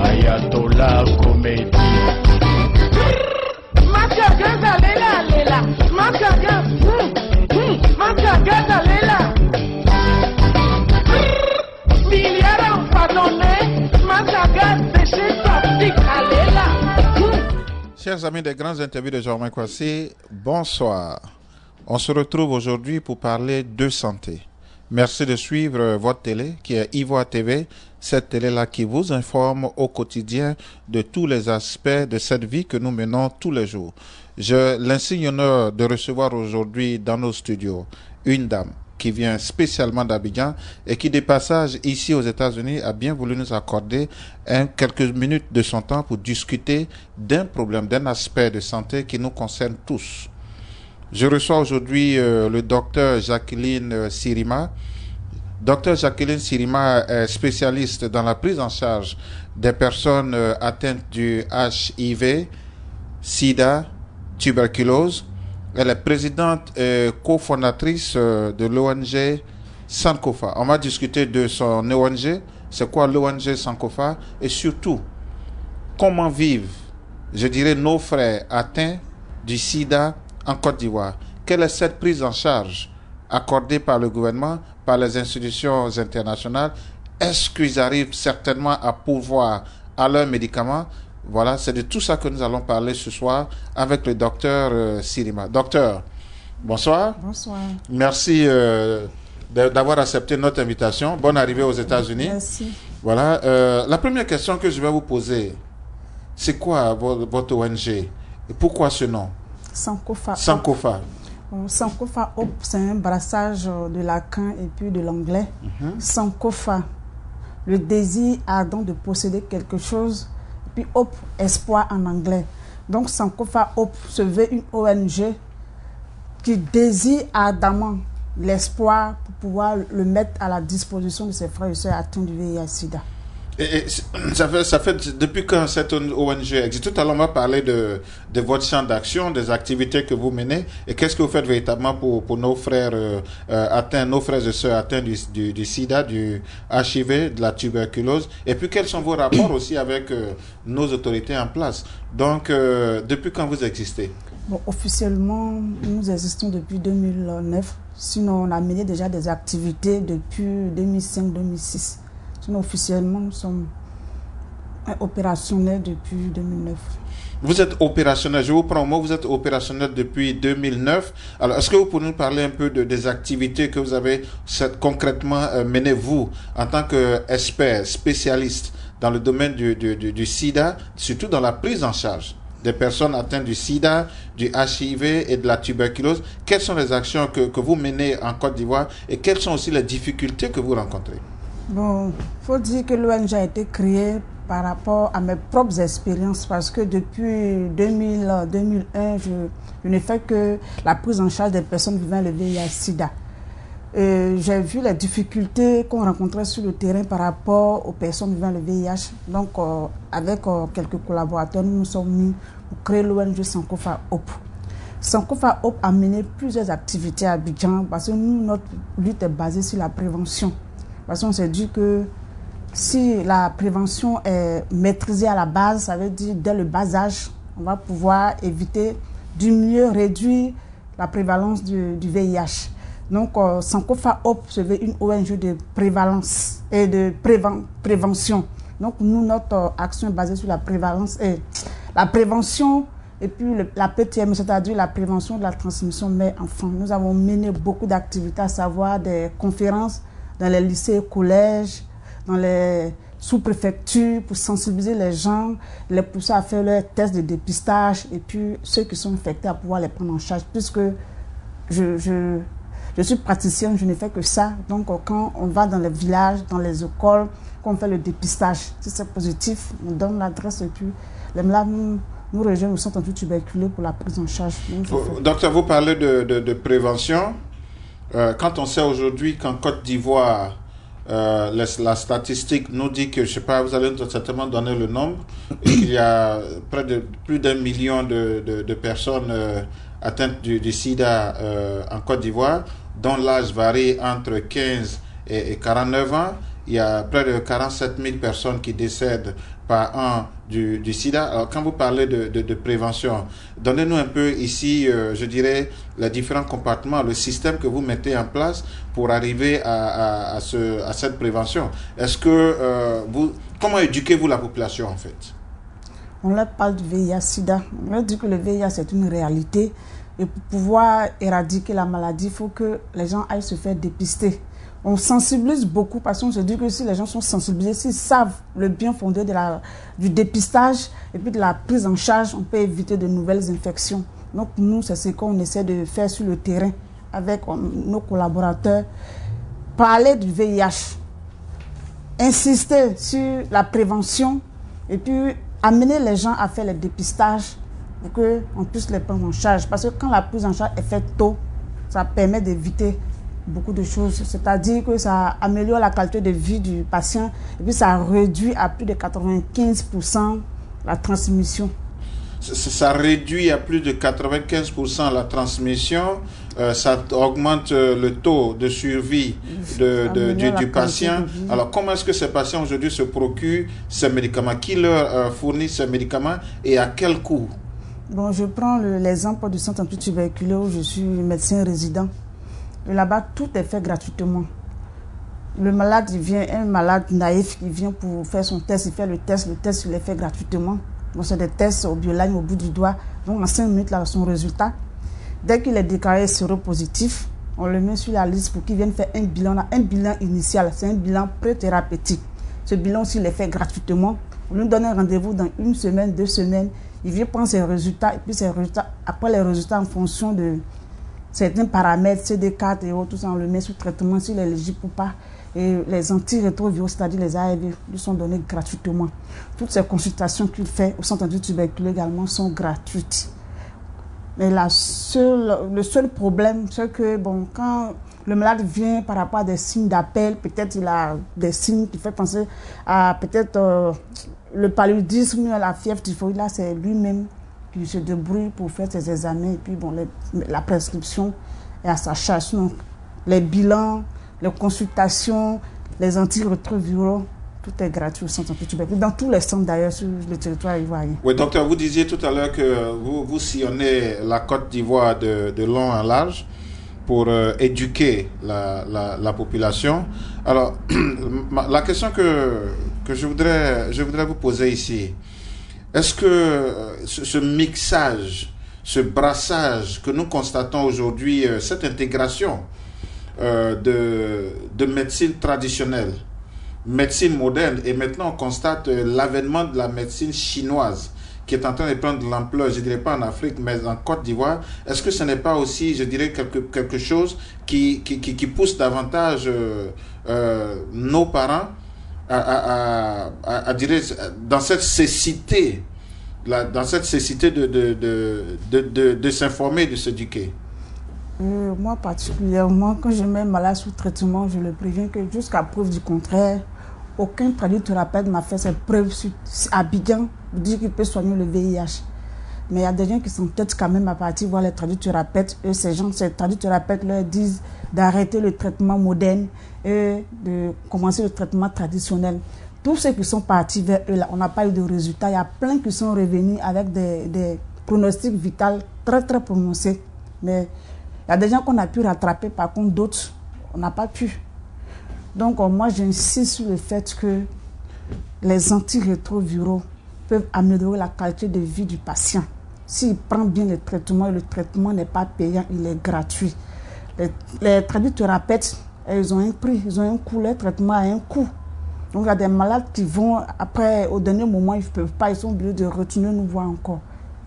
Ayatollah Khomeini. Makagaza lela lela, makagaza lela. Milliards pardonné, makagaza déchet plastique lela. Chers amis des grands interviews de Jean-Romain Kwasi, bonsoir. On se retrouve aujourd'hui pour parler de santé. Merci de suivre votre télé qui est Ivoire TV, cette télé-là qui vous informe au quotidien de tous les aspects de cette vie que nous menons tous les jours. J'ai l'insigne honneur de recevoir aujourd'hui dans nos studios une dame qui vient spécialement d'Abidjan et qui, de passage ici aux États-Unis, a bien voulu nous accorder quelques minutes de son temps pour discuter d'un problème, d'un aspect de santé qui nous concerne tous. Je reçois aujourd'hui le docteur Jacqueline Sirima. Docteur Jacqueline Sirima est spécialiste dans la prise en charge des personnes atteintes du HIV, SIDA, tuberculose. Elle est présidente et cofondatrice de l'ONG Sankofa. On va discuter de son ONG, c'est quoi l'ONG Sankofa et surtout comment vivent, je dirais, nos frères atteints du SIDA en Côte d'Ivoire. Quelle est cette prise en charge accordée par le gouvernement, par les institutions internationales? Est-ce qu'ils arrivent certainement à pourvoir à leurs médicaments? Voilà, c'est de tout ça que nous allons parler ce soir avec le docteur Sirima. Docteur, bonsoir. Bonsoir. Merci d'avoir accepté notre invitation. Bonne arrivée aux États-Unis. Merci. Voilà, la première question que je vais vous poser, c'est quoi votre ONG et pourquoi ce nom? Sankofa. Sankofa. Sankofa, c'est un brassage de lacan et puis de l'anglais. Sankofa, le désir ardent de posséder quelque chose, puis Hope, espoir en anglais. Donc Sankofa Hope se veut une ONG qui désire ardemment l'espoir pour pouvoir le mettre à la disposition de ses frères et sœurs atteints du VIH-Sida. Et ça fait depuis quand cette ONG existe? Tout à l'heure, on va parler de votre champ d'action, des activités que vous menez, et qu'est-ce que vous faites véritablement pour nos frères atteints, nos frères et sœurs atteints du SIDA, du HIV, de la tuberculose, et puis quels sont vos rapports aussi avec nos autorités en place? Donc, depuis quand vous existez? Bon, officiellement, nous existons depuis 2009, sinon on a mené déjà des activités depuis 2005-2006. Officiellement, nous sommes opérationnels depuis 2009. Vous êtes opérationnel, je vous prends au mot, vous êtes opérationnel depuis 2009. Alors, est-ce que vous pouvez nous parler un peu des activités que vous avez concrètement menées, vous, en tant qu'expert, spécialiste dans le domaine du SIDA, surtout dans la prise en charge des personnes atteintes du SIDA, du HIV et de la tuberculose? Quelles sont les actions que vous menez en Côte d'Ivoire et quelles sont aussi les difficultés que vous rencontrez? Bon, il faut dire que l'ONG a été créée par rapport à mes propres expériences parce que depuis 2001, je n'ai fait que la prise en charge des personnes vivant le VIH-Sida. J'ai vu les difficultés qu'on rencontrait sur le terrain par rapport aux personnes vivant le VIH. Donc, avec quelques collaborateurs, nous nous sommes mis pour créer l'ONG Sankofa Hope. Sankofa Hope a mené plusieurs activités à Abidjan parce que nous, notre lutte est basée sur la prévention. Parce qu'on s'est dit que si la prévention est maîtrisée à la base, ça veut dire dès le bas âge, on va pouvoir éviter, diminuer, réduire la prévalence du VIH. Donc, Sankofa Hope se veut une ONG de prévalence et de prévention. Donc, nous, notre action est basée sur la prévalence et la prévention et puis la PTM, c'est-à-dire la prévention de la transmission mère-enfant. Nous avons mené beaucoup d'activités, à savoir des conférences dans les lycées, collèges, dans les sous-préfectures pour sensibiliser les gens, les pousser à faire leurs tests de dépistage et puis ceux qui sont infectés à pouvoir les prendre en charge. Puisque je suis praticienne, je ne fais que ça. Donc quand on va dans les villages, dans les écoles, quand on fait le dépistage, si c'est positif, on donne l'adresse et puis là, nous rejoignons le centre anti-tuberculeux pour la prise en charge. Docteur, vous parlez de prévention. Quand on sait aujourd'hui qu'en Côte d'Ivoire, la statistique nous dit que, je ne sais pas, vous allez certainement donner le nombre, et qu'il y a plus d'1 million de personnes atteintes du sida en Côte d'Ivoire, dont l'âge varie entre 15 et 49 ans, il y a près de 47 000 personnes qui décèdent par an du sida. Alors, quand vous parlez de prévention, donnez-nous un peu ici, je dirais, les différents compartiments, le système que vous mettez en place pour arriver à cette prévention. Est-ce que comment éduquez-vous la population en fait? On leur parle du VIH-Sida. On leur dit que le VIH c'est une réalité. Et pour pouvoir éradiquer la maladie, il faut que les gens aillent se faire dépister. On sensibilise beaucoup parce qu'on se dit que si les gens sont sensibilisés, s'ils savent le bien fondé du dépistage et puis de la prise en charge, on peut éviter de nouvelles infections. Donc nous, c'est ce qu'on essaie de faire sur le terrain avec nos collaborateurs. Parler du VIH, insister sur la prévention et puis amener les gens à faire le dépistage pour qu'on puisse les prendre en charge. Parce que quand la prise en charge est faite tôt, ça permet d'éviter beaucoup de choses. C'est-à-dire que ça améliore la qualité de vie du patient et puis ça réduit à plus de 95% la transmission. Ça réduit à plus de 95% la transmission, ça augmente le taux de survie du patient. Alors, comment est-ce que ces patients aujourd'hui se procurent ces médicaments? Qui leur fournit ces médicaments et à quel coût? Bon, je prends l'exemple du centre antituberculeux où je suis médecin résident. Et là-bas, tout est fait gratuitement. Le malade, il vient, un malade naïf qui vient pour faire son test, il fait le test, il est fait gratuitement. Donc, c'est des tests au bioline, au bout du doigt. Donc, en 5 minutes, là, son résultat. Dès qu'il est déclaré séropositif, on le met sur la liste pour qu'il vienne faire un bilan initial. C'est un bilan pré-thérapeutique. Ce bilan aussi, il est fait gratuitement. On lui donne un rendez-vous dans 1 semaine, 2 semaines. Il vient prendre ses résultats. Et puis, ses résultats, après les résultats, en fonction de certains paramètres, CD4 et autres, tout ça, on le met sous traitement s'il est éligible ou pas. Et les antirétroviraux, c'est-à-dire les ARV, lui sont donnés gratuitement. Toutes ces consultations qu'il fait au centre antituberculeux également sont gratuites. Mais le seul problème, c'est que bon, quand le malade vient par rapport à des signes d'appel, peut-être il a des signes qui font penser à peut-être le paludisme, la fièvre typhoïde, là c'est lui-même qui se débrouille pour faire ses examens. Et puis bon, la prescription est à sa charge. Donc, les bilans, les consultations, les antirétroviraux, tout est gratuit au centre antituberculeux. Dans tous les centres d'ailleurs sur le territoire ivoirien. Oui, docteur, vous disiez tout à l'heure que vous sillonnez la Côte d'Ivoire de long en large pour éduquer la population. Alors, la question que je voudrais vous poser ici, est-ce que ce mixage, ce brassage que nous constatons aujourd'hui, cette intégration de médecine traditionnelle, médecine moderne, et maintenant on constate l'avènement de la médecine chinoise qui est en train de prendre de l'ampleur, je ne dirais pas en Afrique, mais en Côte d'Ivoire, est-ce que ce n'est pas aussi, je dirais, quelque chose qui pousse davantage nos parents à dire, dans cette cécité, de s'informer, de s'éduquer? Moi particulièrement, quand je mets un malade sous traitement, je le préviens que jusqu'à preuve du contraire, aucun traducthérapeute m'a fait cette preuve à Abidjan pour dire qu'il peut soigner le VIH. Mais il y a des gens qui s'entêtent quand même à partir voir les traducthérapeutes. Et ces traducthérapeutes leur disent d'arrêter le traitement moderne et de commencer le traitement traditionnel. Tous ceux qui sont partis vers eux, là, on n'a pas eu de résultats. Il y a plein qui sont revenus avec des pronostics vitaux très très prononcés. Mais il y a des gens qu'on a pu rattraper, par contre d'autres, on n'a pas pu. Donc moi j'insiste sur le fait que les antirétroviraux peuvent améliorer la qualité de vie du patient. S'il prend bien le traitement, et le traitement n'est pas payant, il est gratuit. Les traducthérapeutes, ils ont un prix, ils ont un coût, le traitement a un coût. Donc il y a des malades qui vont, après, au dernier moment, ils ne peuvent pas, ils sont obligés de retourner nous voir encore.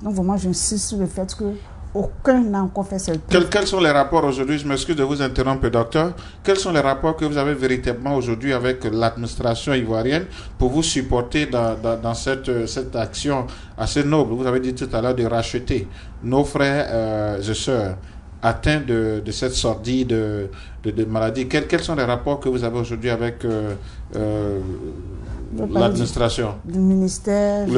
Donc vraiment j'insiste sur le fait que aucun n'a encore fait cette preuve. Quels sont les rapports aujourd'hui? Je m'excuse de vous interrompre, docteur. Quels sont les rapports que vous avez véritablement aujourd'hui avec l'administration ivoirienne pour vous supporter dans cette action assez noble? Vous avez dit tout à l'heure de racheter nos frères et sœurs atteints de cette sordide de maladie. Quels sont les rapports que vous avez aujourd'hui avec l'administration? Le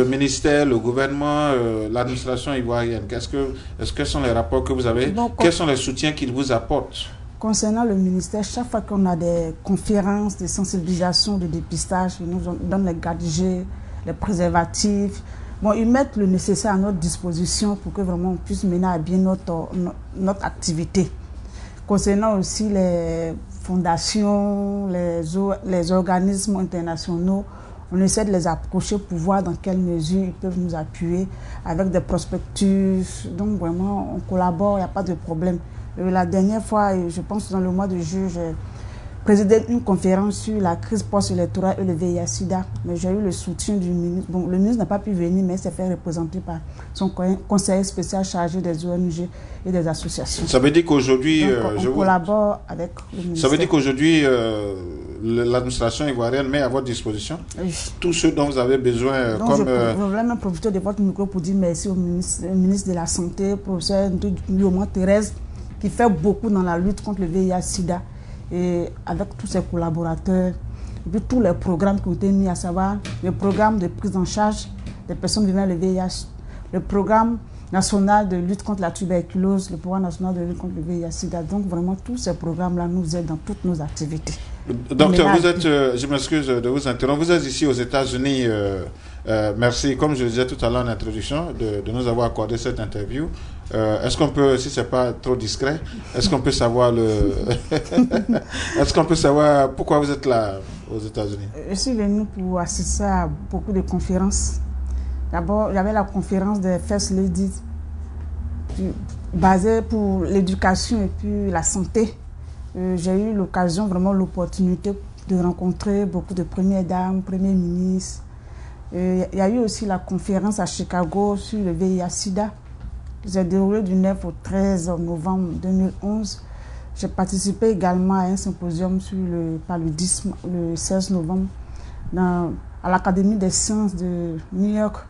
ministère, le gouvernement, l'administration ivoirienne. Quels sont les rapports que vous avez? Quels sont les soutiens qu'ils vous apportent? Concernant le ministère, chaque fois qu'on a des conférences, des sensibilisations, de dépistage, ils nous donnent les gadgets, les préservatifs. Bon, ils mettent le nécessaire à notre disposition pour que vraiment on puisse mener à bien notre activité. Concernant aussi les fondations, les organismes internationaux, on essaie de les approcher pour voir dans quelle mesure ils peuvent nous appuyer avec des prospectus. Donc vraiment, on collabore, il n'y a pas de problème. La dernière fois, je pense dans le mois de juillet, j'ai présidé une conférence sur la crise post-électorale et le VIH-Sida. Mais j'ai eu le soutien du ministre. Bon, le ministre n'a pas pu venir, mais il s'est fait représenter par son conseiller spécial chargé des ONG et des associations. Ça veut dire qu'aujourd'hui... on collabore avec le ministère. Ça veut dire qu'aujourd'hui, l'administration ivoirienne met à votre disposition tout ce dont vous avez besoin. Donc comme, je voulais même profiter de votre micro pour dire merci au ministre de la Santé, professeur Ndouyouma Thérèse, qui fait beaucoup dans la lutte contre le VIH-Sida, et avec tous ses collaborateurs, et puis tous les programmes qui ont été mis, à savoir le programme de prise en charge des personnes vivant le VIH, le programme national de lutte contre la tuberculose, le programme national de lutte contre le VIH-Sida. Donc vraiment, tous ces programmes-là nous aident dans toutes nos activités. Docteur, vous êtes, je m'excuse de vous interrompre, vous êtes ici aux États-Unis. Merci, comme je le disais tout à l'heure en introduction, de nous avoir accordé cette interview. Est-ce qu'on peut, si c'est pas trop discret, est-ce qu'on peut savoir est-ce qu'on peut savoir pourquoi vous êtes là aux États-Unis? Je suis venu pour assister à beaucoup de conférences. D'abord, il y avait la conférence des First Ladies, basée pour l'éducation et puis la santé. J'ai eu l'occasion, vraiment l'opportunité de rencontrer beaucoup de premières dames, premiers ministres. Il y a eu aussi la conférence à Chicago sur le VIH-Sida. J'ai déroulé du 9 au 13 novembre 2011. J'ai participé également à un symposium sur le paludisme le 16 novembre à l'Académie des sciences de New York,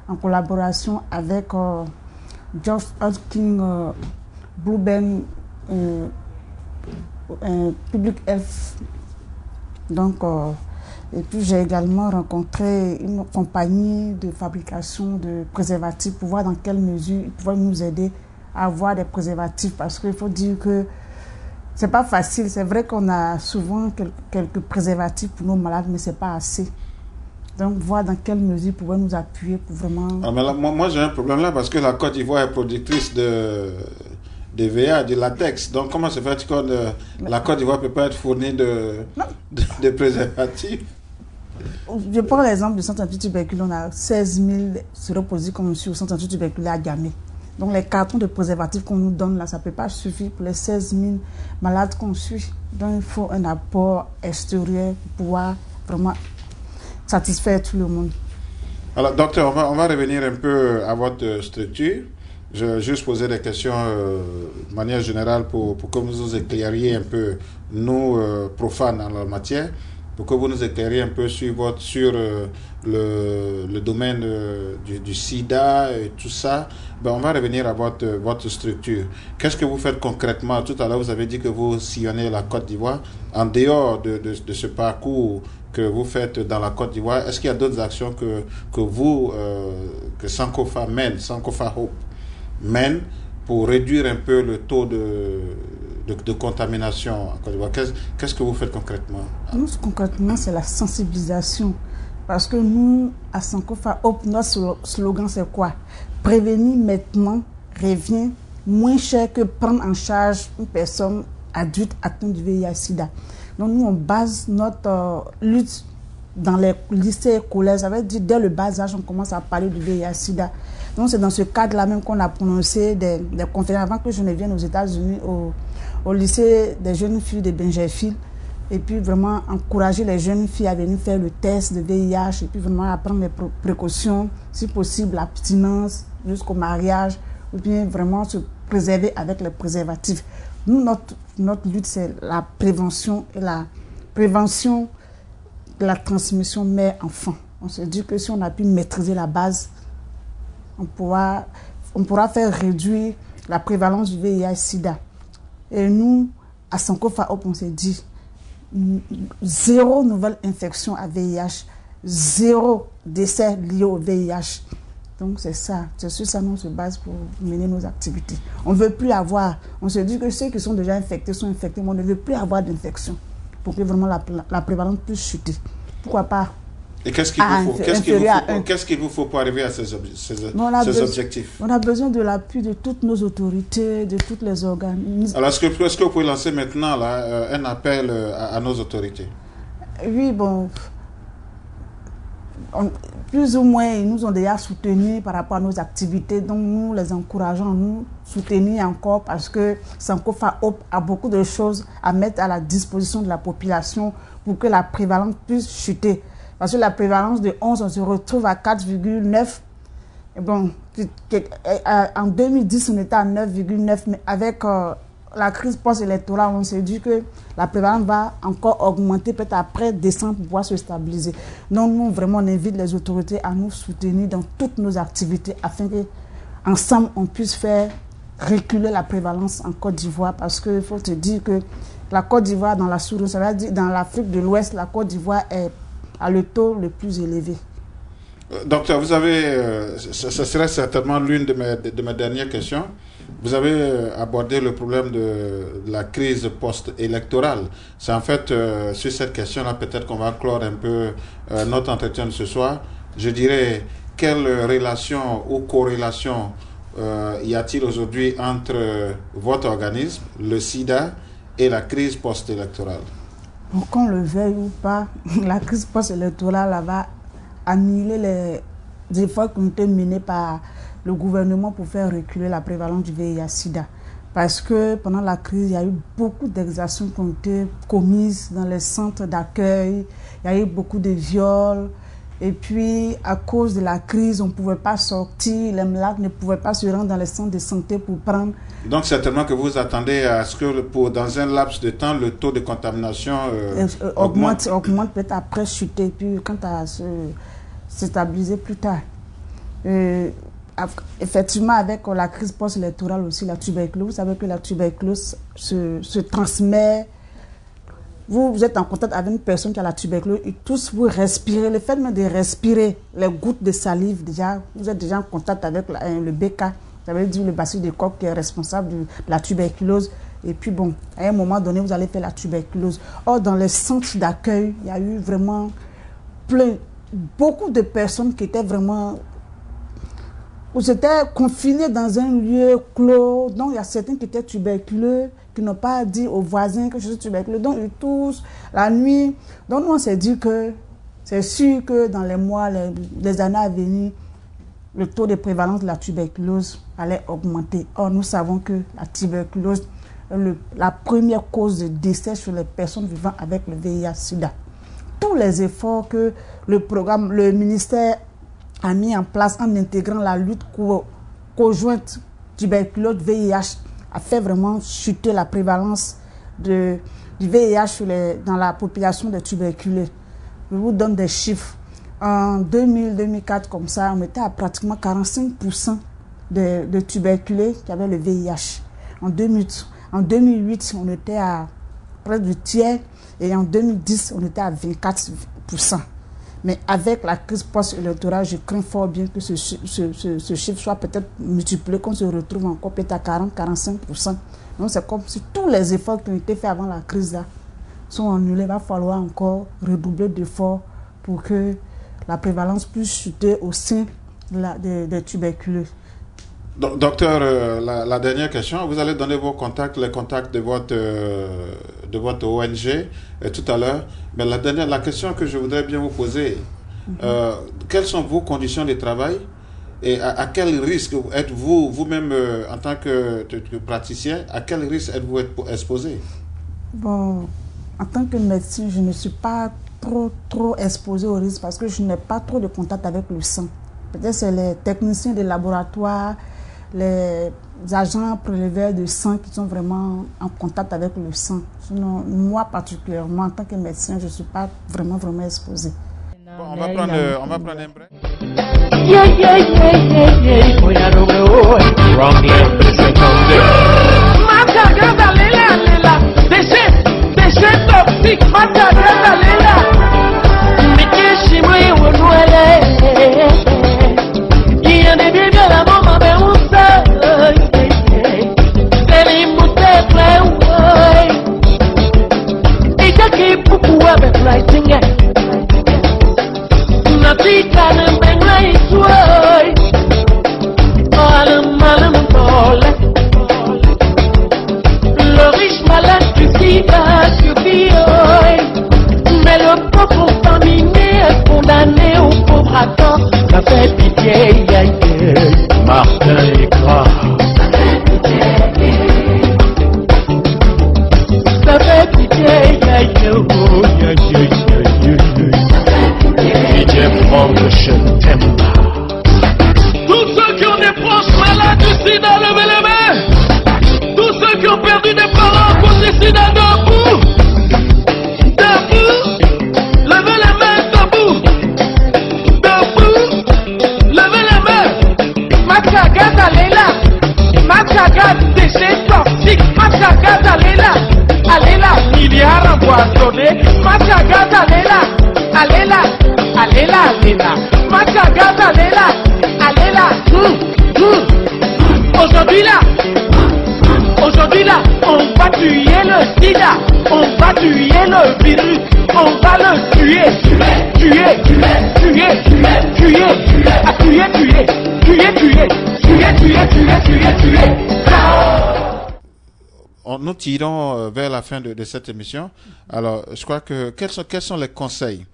en collaboration avec George Hopkins, Blue Public Health. Donc, et puis j'ai également rencontré une compagnie de fabrication de préservatifs pour voir dans quelle mesure ils pouvaient nous aider à avoir des préservatifs, parce qu'il faut dire que c'est pas facile. C'est vrai qu'on a souvent quelques préservatifs pour nos malades, mais c'est pas assez. Donc voir dans quelle mesure ils pouvaient nous appuyer pour vraiment... Ah, mais là, moi j'ai un problème là, parce que la Côte d'Ivoire est productrice de VA, du latex. Donc comment se fait que la Côte d'Ivoire ne peut pas être fournie de préservatifs? Je prends l'exemple du centre anti-tuberculeux. On a 16 000 séropositifs comme ici au centre anti-tuberculeux à Gamay. Donc les cartons de préservatifs qu'on nous donne là, ça ne peut pas suffire pour les 16 000 malades qu'on suit. Donc il faut un apport extérieur pour pouvoir vraiment satisfaire tout le monde. Alors docteur, on va revenir un peu à votre structure. Je vais juste poser des questions de manière générale pour que vous nous éclairiez un peu, nous profanes en la matière, pour que vous nous éclairiez un peu sur le domaine du sida et tout ça. Ben, on va revenir à votre structure. Qu'est-ce que vous faites concrètement? Tout à l'heure, vous avez dit que vous sillonnez la Côte d'Ivoire. En dehors de ce parcours que vous faites dans la Côte d'Ivoire, est-ce qu'il y a d'autres actions que Sankofa mène, Sankofa Hope mène pour réduire un peu le taux de contamination en Côte d'Ivoire? Qu'est-ce que vous faites concrètement? Nous, concrètement, c'est la sensibilisation. Parce que nous, à Sankofa Hope, notre slogan, c'est quoi? Prévenir maintenant revient moins cher que prendre en charge une personne adulte atteinte du VIH-Sida. Donc, nous, on base notre lutte dans les lycées et collèges. Ça veut dire, dès le bas âge, on commence à parler du VIH-Sida. Donc, c'est dans ce cadre-là même qu'on a prononcé des conférences. Avant que je ne vienne aux États-Unis, au lycée des jeunes filles de Benjerfield, et puis vraiment encourager les jeunes filles à venir faire le test de VIH, et puis vraiment à prendre les précautions, si possible, l'abstinence jusqu'au mariage, ou bien vraiment se préserver avec les préservatifs. Nous, notre lutte, c'est la prévention et la prévention de la transmission mère-enfant. On se dit que si on a pu maîtriser la base, on pourra faire réduire la prévalence du VIH-Sida. Et nous, à Sankofa Hope, on s'est dit, 0 nouvelle infection à VIH, 0 décès lié au VIH. Donc c'est ça, c'est sur ça qu'on se base pour mener nos activités. On ne veut plus avoir, on se dit que ceux qui sont déjà infectés sont infectés, mais on ne veut plus avoir d'infection pour que vraiment la prévalence puisse chuter. Pourquoi pas? Et qu'est-ce qu'il vous faut pour arriver à ces objectifs? On a besoin de l'appui de toutes nos autorités, de toutes les organismes. Alors est-ce que vous pouvez lancer maintenant là, un appel à nos autorités? Oui, bon... plus ou moins, ils nous ont déjà soutenus par rapport à nos activités, donc nous les encourageons à nous soutenir encore parce que Sankofa Hope a beaucoup de choses à mettre à la disposition de la population pour que la prévalence puisse chuter. Parce que la prévalence de 11, on se retrouve à 4,9. Bon, en 2010, on était à 9,9, mais avec la crise post-électorale, on s'est dit que la prévalence va encore augmenter, peut-être après décembre, pour pouvoir se stabiliser. Donc, nous, vraiment, on invite les autorités à nous soutenir dans toutes nos activités afin que, ensemble, on puisse faire reculer la prévalence en Côte d'Ivoire. Parce qu'il faut te dire que la Côte d'Ivoire, dans la sous-région, ça veut dire dans l'Afrique de l'Ouest, la Côte d'Ivoire a le taux le plus élevé. Docteur, vous avez, ce serait certainement l'une de mes dernières questions. Vous avez abordé le problème de la crise post-électorale. C'est en fait sur cette question-là, peut-être qu'on va clore un peu notre entretien de ce soir. Je dirais, quelle relation ou corrélation y a-t-il aujourd'hui entre votre organisme, le SIDA, et la crise post-électorale? Qu'on le veuille ou pas, la crise post-électorale va annuler les efforts qui ont été menés par le gouvernement pour faire reculer la prévalence du VIH-Sida. Parce que pendant la crise, il y a eu beaucoup d'exactions qui ont été commises dans les centres d'accueil, il y a eu beaucoup de viols. Et puis, à cause de la crise, on ne pouvait pas sortir, les malades ne pouvaient pas se rendre dans les centres de santé pour prendre. Donc, certainement que vous attendez à ce que, dans un laps de temps, le taux de contamination augmente peut-être après chuter, puis quant à se stabiliser plus tard. Effectivement, avec la crise post-électorale aussi, la tuberculose, vous savez que la tuberculose se transmet. Vous êtes en contact avec une personne qui a la tuberculose et tous vous respirez. Le fait même de respirer les gouttes de salive, déjà, vous êtes déjà en contact avec le BK, ça veut dire le bacille de Koch qui est responsable de la tuberculose. Et puis bon, à un moment donné, vous allez faire la tuberculose. Or, dans les centres d'accueil, il y a eu vraiment beaucoup de personnes qui étaient vraiment... Où c'était confiné dans un lieu clos. Donc, il y a certains qui étaient tuberculeux, qui n'ont pas dit aux voisins que je suis tuberculeux. Donc, ils toussent la nuit. Donc, nous, on s'est dit que c'est sûr que dans les mois, les années à venir, le taux de prévalence de la tuberculose allait augmenter. Or, nous savons que la tuberculose est la première cause de décès sur les personnes vivant avec le VIH-Sida. Tous les efforts que le ministère a mis en place en intégrant la lutte conjointe tuberculose-VIH a fait vraiment chuter la prévalence du VIH dans la population des tuberculeux. Je vous donne des chiffres. En 2000-2004, comme ça, on était à pratiquement 45% de tuberculeux qui avaient le VIH. En 2008, on était à près du tiers et en 2010, on était à 24%. Mais avec la crise post-électorale, je crains fort bien que ce chiffre soit peut-être multiplié, qu'on se retrouve encore peut-être à 40-45%. Donc c'est comme si tous les efforts qui ont été faits avant la crise là sont annulés. Il va falloir encore redoubler d'efforts pour que la prévalence puisse chuter au sein des tuberculeux. Docteur, la dernière question, vous allez donner vos contacts, les contacts de votre ONG tout à l'heure. Mais la question que je voudrais bien vous poser, quelles sont vos conditions de travail et à quel risque êtes-vous, vous-même en tant que praticien, à quel risque êtes-vous exposé? Bon, en tant que médecin, je ne suis pas trop exposé au risque parce que je n'ai pas trop de contact avec le sang. Peut-être c'est les techniciens des laboratoires, les agents préleveurs de sang qui sont vraiment en contact avec le sang. Sinon, moi particulièrement, en tant que médecin, je ne suis pas vraiment exposé. Bon, on va prendre un break. writing it. Natika na benga isway. Malam pole. Le riche malade du sida survit. Mais le pauvre contaminé est condamné au pauvre attend. Ça fait pitié, Martin est grave. Ça fait pitié, DJ Promotion, t'aime pas. Tous ceux qui ont des proches malades du sida, levez les mains. Tous ceux qui ont perdu des parents à cause du sida, debout. Debout. Levez les mains, debout. Debout. Levez les mains. Machaga Lela. Machaga déchet toxique. Machaga Lela. Alela, milliard empoisonné. Machaga Lela. Alela. Alela, Alela. Machaga Lela. Alela. Aujourd'hui là, on va tuer le sida, on va tuer le virus, on va le tuer. Nous tirons vers la fin de cette émission. Alors, je crois que quels sont les conseils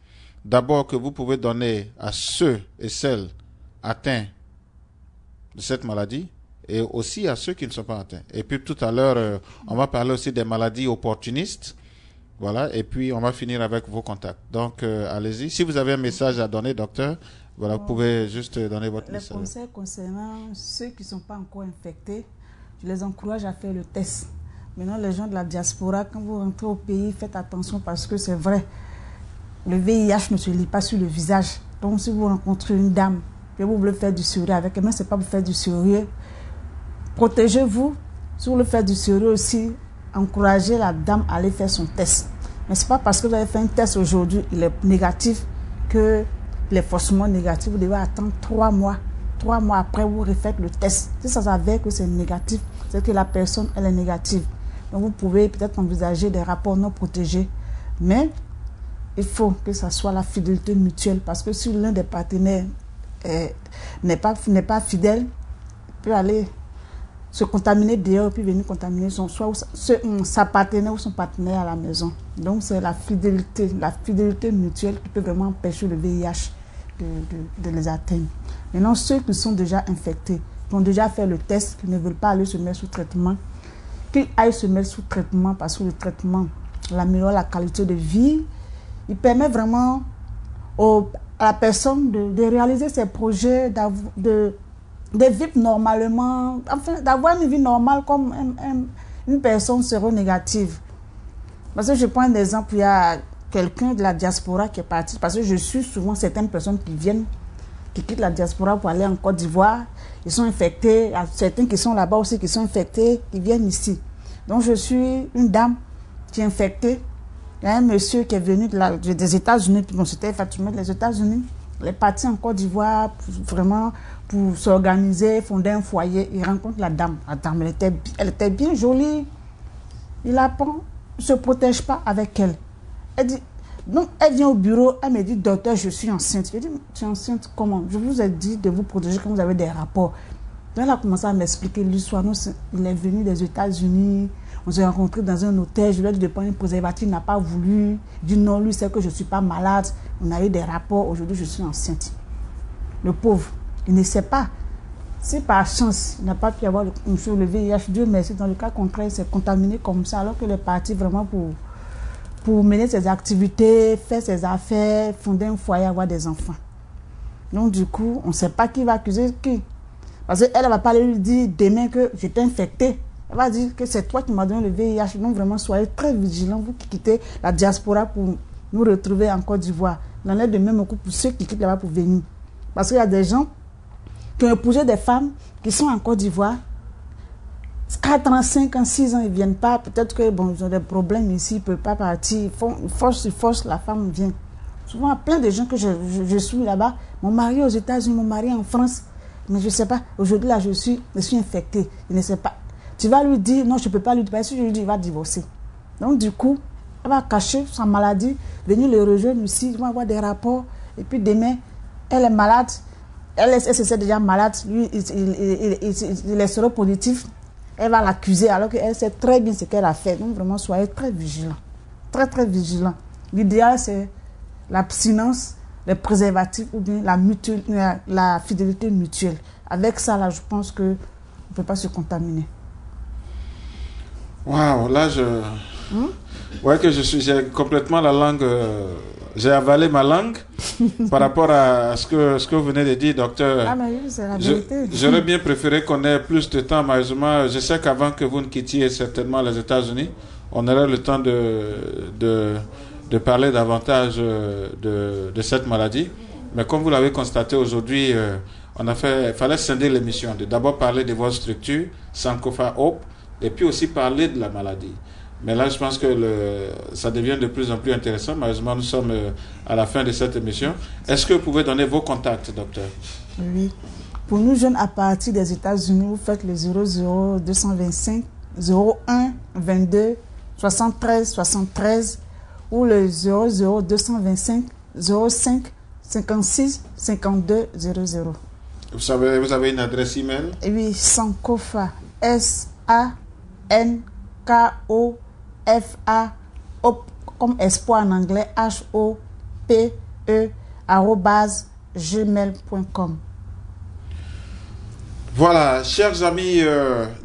d'abord que vous pouvez donner à ceux et celles atteints de cette maladie et aussi à ceux qui ne sont pas atteints. Et puis tout à l'heure, on va parler aussi des maladies opportunistes. Voilà, et puis on va finir avec vos contacts. Donc, allez-y. Si vous avez un message à donner, docteur, voilà, vous pouvez juste donner votre message. Les conseils concernant ceux qui ne sont pas encore infectés, je les encourage à faire le test. Maintenant, les gens de la diaspora, quand vous rentrez au pays, faites attention parce que c'est vrai, le VIH ne se lit pas sur le visage. Donc, si vous rencontrez une dame, que vous voulez faire du sérieux avec elle, mais ce n'est pas pour faire du sérieux, protégez-vous. Si vous voulez faire du sérieux aussi, encouragez la dame à aller faire son test. Mais ce n'est pas parce que vous avez fait un test aujourd'hui, il est négatif, que il est forcément négatif. Vous devez attendre 3 mois. 3 mois après, vous refaites le test. Si ça s'avère que c'est négatif, c'est que la personne, elle est négative. Donc vous pouvez peut-être envisager des rapports non protégés. Mais il faut que ça soit la fidélité mutuelle. Parce que si l'un des partenaires n'est pas fidèle, il peut aller se contaminer dehors puis venir contaminer sa partenaire ou son partenaire à la maison. Donc c'est la fidélité mutuelle qui peut vraiment empêcher le VIH de les atteindre. Maintenant, ceux qui sont déjà infectés, qui ont déjà fait le test, qui ne veulent pas aller se mettre sous traitement, qu'ils aillent se mettre sous traitement parce que le traitement améliore la qualité de vie. Il permet vraiment à la personne de réaliser ses projets, de vivre normalement, enfin d'avoir une vie normale comme une personne séronégative. Parce que je prends un exemple, il y a quelqu'un de la diaspora qui est parti, parce que je suis souvent certaines personnes qui quittent la diaspora pour aller en Côte d'Ivoire, ils sont infectés, il y a certains qui sont là-bas aussi qui sont infectés, qui viennent ici. Donc je suis une dame qui est infectée. Il y a un monsieur qui est venu des États-Unis, puis bon, c'était effectivement des États-Unis. Il est parti en Côte d'Ivoire pour s'organiser, fonder un foyer. Il rencontre la dame. La dame, elle était bien jolie. Il apprend, ne se protège pas avec elle. Elle dit, donc elle vient au bureau, elle me dit, docteur, je suis enceinte. Je dis, tu es enceinte comment? Je vous ai dit de vous protéger quand vous avez des rapports. Donc elle a commencé à m'expliquer l'histoire. Il est venu des États-Unis. On s'est rencontrés dans un hôtel, je lui ai dit de prendre un préservatif, il n'a pas voulu. Il dit non, lui sait que je ne suis pas malade. On a eu des rapports, aujourd'hui je suis enceinte. Le pauvre, il ne sait pas. Si par chance, il n'a pas pu avoir le VIH, Dieu merci, dans le cas contraire, il s'est contaminé comme ça, alors qu'il est parti vraiment pour mener ses activités, faire ses affaires, fonder un foyer, avoir des enfants. Donc du coup, on ne sait pas qui va accuser qui. Parce qu'elle ne va pas lui dire demain que j'étais infectée. Elle va dire que c'est toi qui m'as donné le VIH. Donc vraiment, soyez très vigilants, vous qui quittez la diaspora pour nous retrouver en Côte d'Ivoire. Il en est de même pour ceux qui quittent là-bas pour venir. Parce qu'il y a des gens qui ont épousé des femmes qui sont en Côte d'Ivoire. 4 ans, 5 ans, 6 ans, ils ne viennent pas. Peut-être que bon, ils ont des problèmes ici, ils ne peuvent pas partir. Ils forcent, la femme vient. Souvent, plein de gens que je suis là-bas. Mon mari aux États-Unis, mon mari en France. Mais je ne sais pas. Aujourd'hui, là, je suis infectée. Il ne sait pas. Tu vas lui dire, non, je ne peux pas lui dire. Si je lui dis, il va divorcer. Donc, du coup, Elle va cacher sa maladie, venir le rejoindre ici, ils vont avoir des rapports. Et puis demain, elle est malade. Elle se sait déjà malade. Lui, il est séropositif. Elle va l'accuser alors qu'elle sait très bien ce qu'elle a fait. Donc vraiment, soyez très vigilants. Très, très vigilants. L'idéal, c'est l'abstinence, les préservatifs ou bien la fidélité mutuelle. Avec ça, là, je pense qu'on ne peut pas se contaminer. Waouh, là, ouais, que j'ai complètement la langue... j'ai avalé ma langue par rapport à ce que vous venez de dire, docteur. Ah, mais oui, c'est la vérité. J'aurais bien préféré qu'on ait plus de temps, malheureusement. Je sais qu'avant que vous ne quittiez certainement les États-Unis, on aurait le temps de parler davantage de cette maladie. Mais comme vous l'avez constaté aujourd'hui, il fallait scinder l'émission. D'abord parler de votre structure, Sankofa Hope, et puis aussi parler de la maladie. Mais là, je pense que ça devient de plus en plus intéressant. Malheureusement, nous sommes à la fin de cette émission. Est-ce que vous pouvez donner vos contacts, docteur? Oui. Pour nous jeunes à partir des États-Unis, vous faites le 00225 01 22 73 73 ou le 00225 05 56 52 00. Vous avez une adresse email? Oui, Sankofa, SANKOFA, comme espoir en anglais, HOPE, @gmail.com. Voilà, chers amis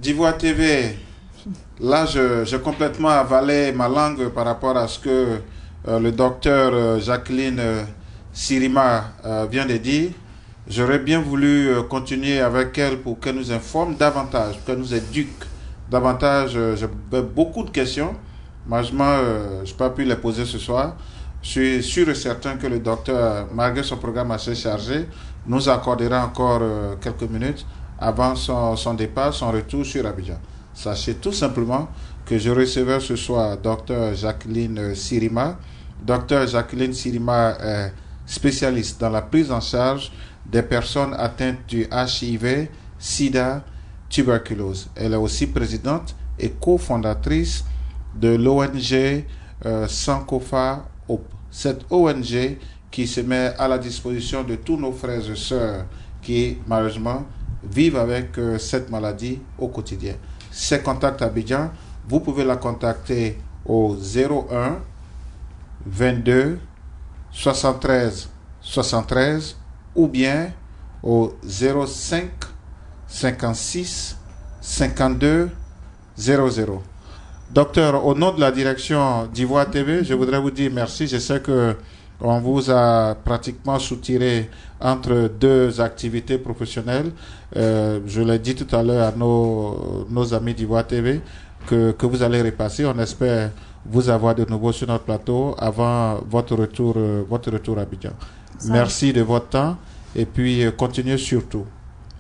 d'Ivoire TV, là j'ai complètement avalé ma langue par rapport à ce que le docteur Jacqueline Sirima vient de dire. J'aurais bien voulu continuer avec elle pour qu'elle nous informe davantage, qu'elle nous éduque davantage. J'ai beaucoup de questions. Malheureusement, je n'ai pas pu les poser ce soir. Je suis sûr et certain que le docteur, malgré son programme assez chargé, nous accordera encore quelques minutes avant son départ, son retour sur Abidjan. Sachez tout simplement que je recevais ce soir Dr Jacqueline Sirima. Dr Jacqueline Sirima est spécialiste dans la prise en charge des personnes atteintes du HIV, SIDA, tuberculose. Elle est aussi présidente et cofondatrice de l'ONG Sankofa Hope. Cette ONG qui se met à la disposition de tous nos frères et sœurs qui, malheureusement, vivent avec cette maladie au quotidien. Ses contacts à Abidjan, vous pouvez la contacter au 01 22 73 73 ou bien au 05 56 52 00. Docteur, au nom de la direction d'Ivoire TV, je voudrais vous dire merci. Je sais que on vous a pratiquement soutiré entre deux activités professionnelles. Je l'ai dit tout à l'heure à nos amis d'Ivoire TV que vous allez repasser. On espère vous avoir de nouveau sur notre plateau avant votre retour à Abidjan. Merci de votre temps et puis continuez surtout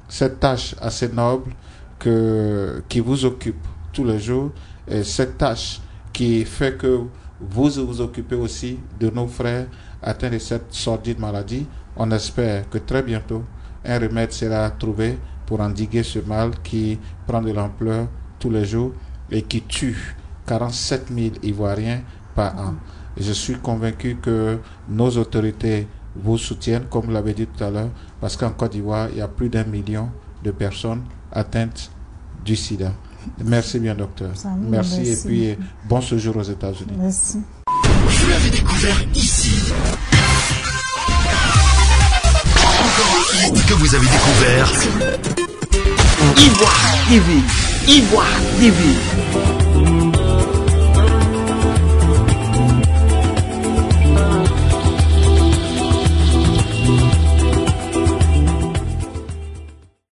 cette tâche assez noble qui vous occupe tous les jours et cette tâche qui fait que vous vous occupez aussi de nos frères atteints de cette sordide maladie. On espère que très bientôt un remède sera trouvé pour endiguer ce mal qui prend de l'ampleur tous les jours et qui tue 47 000 Ivoiriens par an. Je suis convaincu que nos autorités vous soutiennent, comme vous l'avez dit tout à l'heure, parce qu'en Côte d'Ivoire, il y a plus d'1 million de personnes atteintes du sida. Merci bien, docteur. Merci et puis bon séjour aux États-Unis. Merci. Vous l'avez découvert ici. Encore un hit que vous avez découvert. Ivoire TV. Ivoire TV.